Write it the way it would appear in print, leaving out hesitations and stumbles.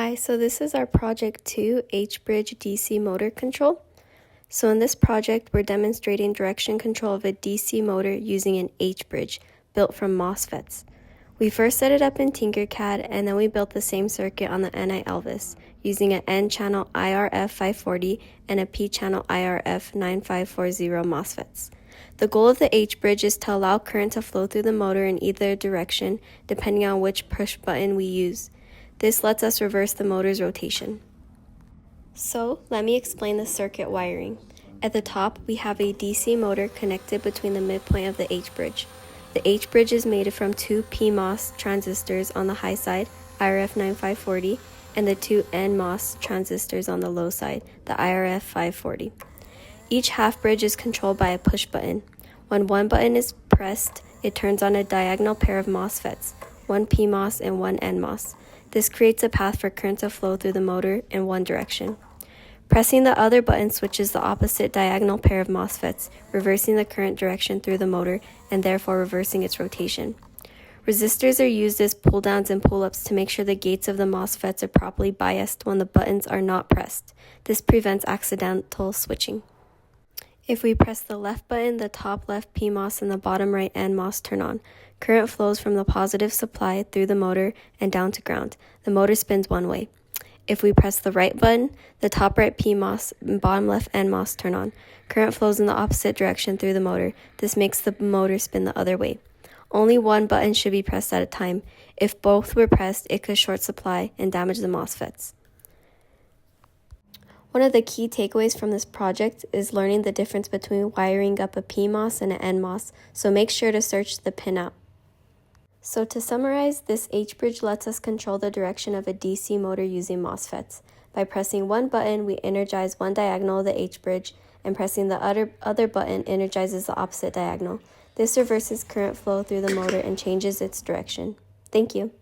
Hi, so this is our Project 2 H-Bridge DC motor control. So in this project, we're demonstrating direction control of a DC motor using an H-Bridge built from MOSFETs. We first set it up in Tinkercad, and then we built the same circuit on the NI Elvis using an N-channel IRF 540 and a P-channel IRF 9540 MOSFETs. The goal of the H-Bridge is to allow current to flow through the motor in either direction, depending on which push button we use. This lets us reverse the motor's rotation. So, let me explain the circuit wiring. At the top, we have a DC motor connected between the midpoint of the H-bridge. The H-bridge is made from two PMOS transistors on the high side, IRF 9540, and the two NMOS transistors on the low side, the IRF 540. Each half bridge is controlled by a push button. When one button is pressed, it turns on a diagonal pair of MOSFETs, one PMOS and one NMOS. This creates a path for current to flow through the motor in one direction. Pressing the other button switches the opposite diagonal pair of MOSFETs, reversing the current direction through the motor and therefore reversing its rotation. Resistors are used as pull-downs and pull-ups to make sure the gates of the MOSFETs are properly biased when the buttons are not pressed. This prevents accidental switching. If we press the left button, the top left PMOS and the bottom right NMOS turn on. Current flows from the positive supply through the motor and down to ground. The motor spins one way. If we press the right button, the top right PMOS and bottom left NMOS turn on. Current flows in the opposite direction through the motor. This makes the motor spin the other way. Only one button should be pressed at a time. If both were pressed, it could short supply and damage the MOSFETs. One of the key takeaways from this project is learning the difference between wiring up a PMOS and an NMOS, so make sure to search the pinout. So to summarize, this H-bridge lets us control the direction of a DC motor using MOSFETs. By pressing one button, we energize one diagonal of the H-bridge, and pressing the other button energizes the opposite diagonal. This reverses current flow through the motor and changes its direction. Thank you.